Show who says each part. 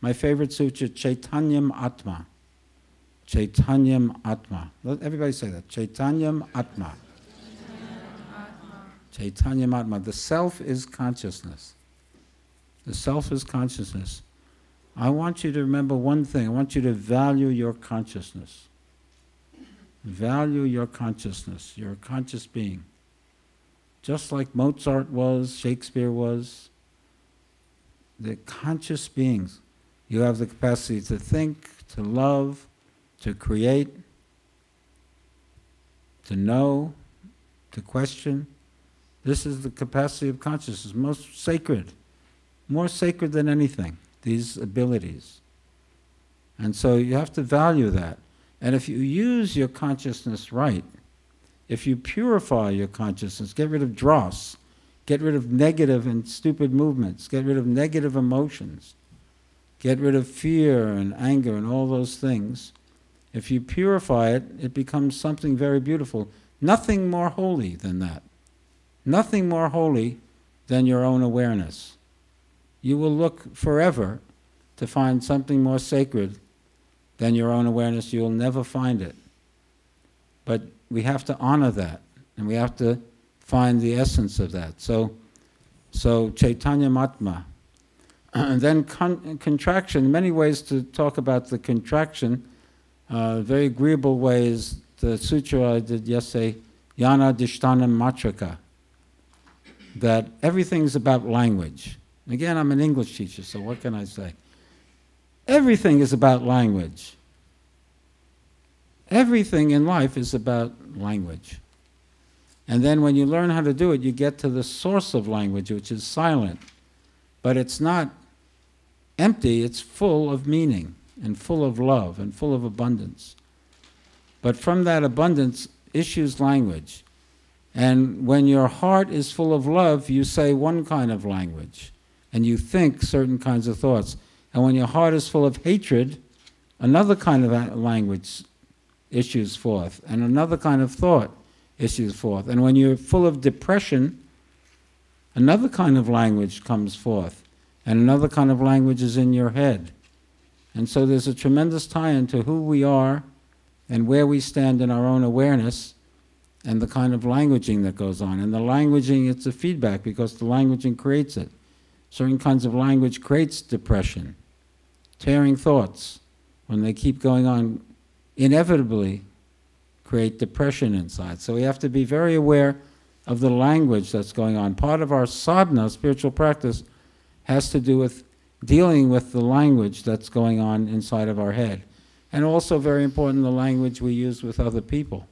Speaker 1: My favorite sutra, Chaitanyam Atma. Chaitanyam Atma. Let everybody say that. Chaitanyam Atma. Chaitanyam Atma. The self is consciousness. The self is consciousness. I want you to remember one thing. I want you to value your consciousness. Value your consciousness. You're a conscious being. Just like Mozart was, Shakespeare was. The conscious beings. You have the capacity to think, to love, to create, to know, to question. This is the capacity of consciousness, most sacred, more sacred than anything, these abilities. And so you have to value that. And if you use your consciousness right, if you purify your consciousness, get rid of dross, get rid of negative and stupid movements, get rid of negative emotions, get rid of fear and anger and all those things. If you purify it, it becomes something very beautiful. Nothing more holy than that. Nothing more holy than your own awareness. You will look forever to find something more sacred than your own awareness. You will never find it. But we have to honor that, and we have to find the essence of that. So Chaitanya Atma. And then contraction, many ways to talk about the contraction. Very agreeable ways. The sutra I did yesterday, Yana Dishtanam Matrika, that everything's about language. Again, I'm an English teacher, so what can I say? Everything is about language. Everything in life is about language. And then when you learn how to do it, you get to the source of language, which is silent. But it's not empty, it's full of meaning, and full of love, and full of abundance. But from that abundance issues language. And when your heart is full of love, you say one kind of language, and you think certain kinds of thoughts. And when your heart is full of hatred, another kind of language issues forth, and another kind of thought issues forth. And when you're full of depression, another kind of language comes forth, and another kind of language is in your head. And so there's a tremendous tie-in to who we are and where we stand in our own awareness and the kind of languaging that goes on. And the languaging, it's a feedback because the languaging creates it. Certain kinds of language creates depression, tearing thoughts. When they keep going on, inevitably create depression inside. So we have to be very aware of the language that's going on. Part of our sadhana, spiritual practice, has to do with dealing with the language that's going on inside of our head. And also very important, the language we use with other people.